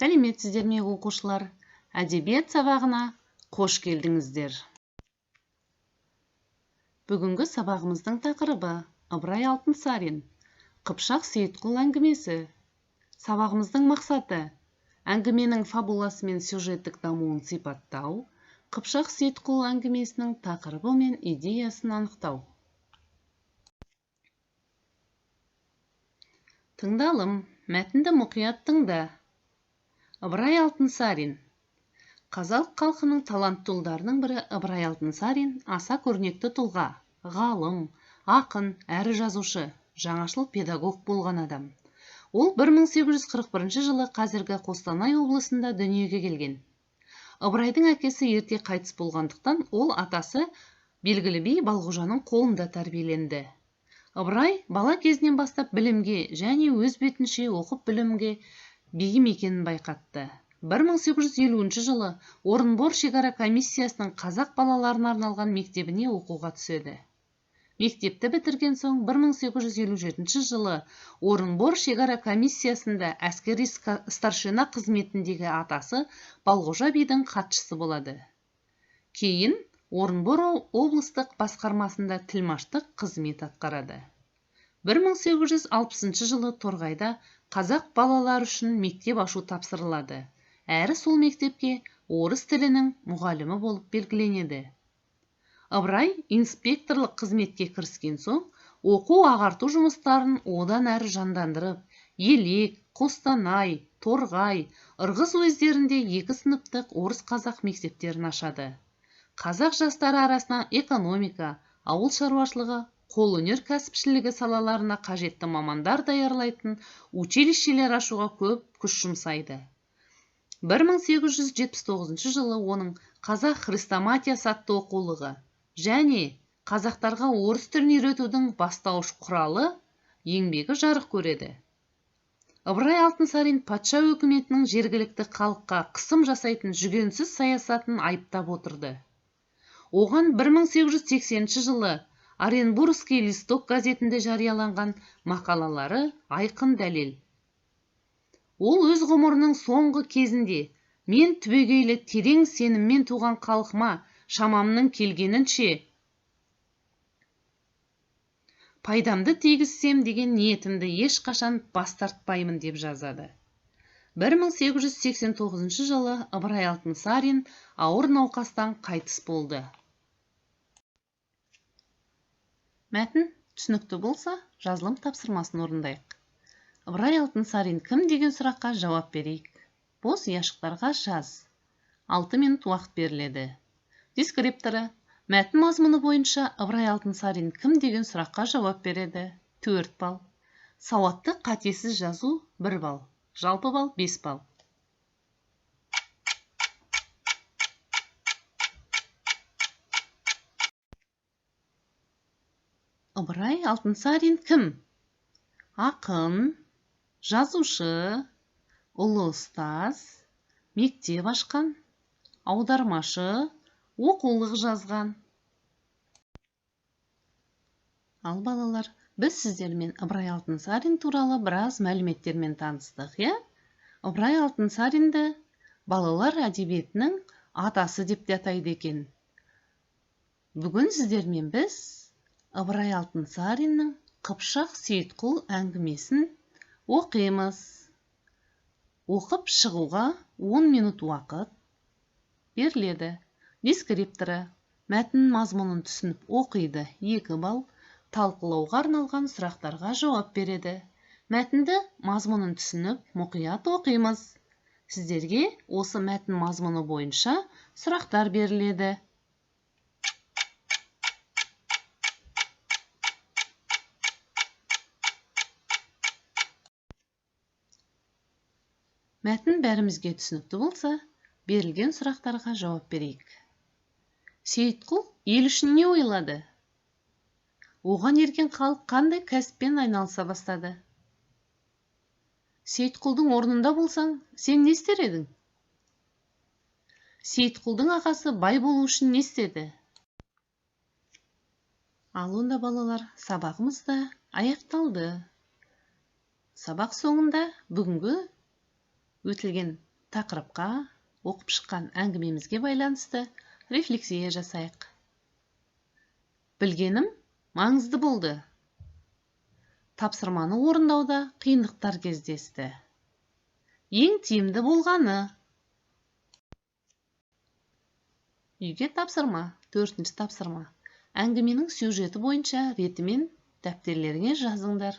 Сәлеметсіздер ме оқушылар? Әдебиет сабағына қош келдіңіздер. Бүгінгі сабағымыздың тақырыбы Ыбырай Алтынсарин, Қыпшақ Сейітқұл әңгімесі. Сабағымыздың мақсаты әңгіменің фабуласы мен сюжеттік дамуын сипаттау, Қыпшақ Сейітқұл әңгімесінің тақырыбы мен идеясын анықтау. Тыңдалым, мәтінді мұқият тыңда. Ыбырай Алтынсарин. Қазақ халқының талантты ұлдарының бірі Ыбырай Алтынсарин аса көрнекті тұлға, ғалым, ақын, әрі жазушы, жаңашыл педагог болған адам. Ол 1841 жылы қазіргі Қостанай облысында дүниеге келген. Ыбырайдың әкесі ерте қайтыс болғандықтан, ол атасы белгілі би Балғожаның қолында тәрбиеленді. Ыбырай бала кезінен бастап білімге және өз бетінше оқып білімге бейім екенін байқатты. 1850 жылы Орынбор шекара комиссиясының қазақ балаларына арналған мектебіне оқуға түседі. Мектепті бітірген соң 1857 жылы Орынбор шекара комиссиясында әскери старшина қызметіндегі атасы Балғожа бидің хатшысы болады. Кейін Орынбор облыстық басқармасында тілмаштық қызмет атқарады. 1860 жылы Торғайда қазақ балалар үшін мектеп ашу тапсырылады. Әрі сол мектепке орыс тілінің мұғалімі болып белгіленеді. Ыбырай инспекторлық қызметке кіріскен соң, оқу-ағарту жұмыстарын одан әрі жандандырып, Елек, Қостанай, Торғай, Ырғыз уездерінде 2 сыныптық орыс-қазақ мектептерін ашады. Қазақ жастары арасына экономика, ауыл шаруашылығы, қолөнер кәсіпшілігі салаларына қажетті мамандар даярлайтын училищелер ашуға көп күш жұмсайды. 1879 жылы оның Қазақ хрестоматиясы атты оқулығы және қазақтарға орыс тілін үйретудің бастауыш құралы еңбегі жарық көреді. Ыбырай Алтынсарин патша өкіметінің жергілікті халыққа қысым жасайтын жүгенсіз саясатын айыптап отырды. Оған 1880 жылы Оренбургский листок газетінде жарияланған мақалалары айқын дәлел. Ол өз ғұмырының соңғы кезінде мен түбегейлі терең сеніммен туған халқыма шамамның келгенінше пайдамды тигізсем деген ниетімді ешқашан бас тартпаймын деп жазады. 1889 жылы Ыбырай Алтынсарин ауыр науқастан қайтыс болды. Мәтін түсінікті болса, жазылым тапсырмасын орындайық. Ыбырай Алтынсарин кім деген сұраққа жауап берейік. Бос яшықтарға жаз. 6 минут уақыт беріледі. Дескрипторы. Мәтін мазмұны бойынша Ыбырай Алтынсарин кім деген сұраққа жауап береді. 4 балл. Сауатты қатесіз жазу 1 балл. Жалпы балл 5 балл. Ыбырай Алтынсарин кім? Ақын, жазушы, ұлы ұстаз, мектеп ашқан, аудармашы, оқулық жазған. Ал балалар, біз сіздермен Ыбырай Алтынсарин туралы біраз мәліметтермен таныстық, я? Ыбырай Алтынсаринді балалар әдебиетінің атасы деп те атайды екен. Бүгін сіздермен біз Ыбырай Алтынсариннің Қыпшақ Сейітқұл әңгімесін оқимыз. Оқып шығуға 10 минут уақыт беріледі. Дескрипторы. Мәтін мазмұнын түсініп оқиды 2 балл. Талқылауға арналған сұрақтарға жауап береді. Мәтінді мазмұнын түсініп мұқият оқимыз. Сіздерге осы мәтін мазмұны бойынша сұрақтар беріледі. Мәтін бәрімізге түсінікті болса, берілген сұрақтарға жауап берейік. Сейітқұл ел үшін не ойлады? Оған ерген халық қандай кәсіппен айналыса бастады? Сейітқұлдың орнында болсаң, сен не істер едің? Сейітқұлдың ағасы бай болу үшін не істеді? Ал онда балалар, сабағымыз да аяқталды. Сабақ соңында бүгінгі өтілген тақырыпқа оқып шыққан әңгімемізге байланысты рефлексия жасайық. Білгенім маңызды болды. Тапсырманы орындауда қиындықтар кездесті. Ең тиімді болғаны. Үйге тапсырма. 4-ші тапсырма. Әңгіменің сюжеті бойынша ретімен дәптерлеріңе жазыңдар.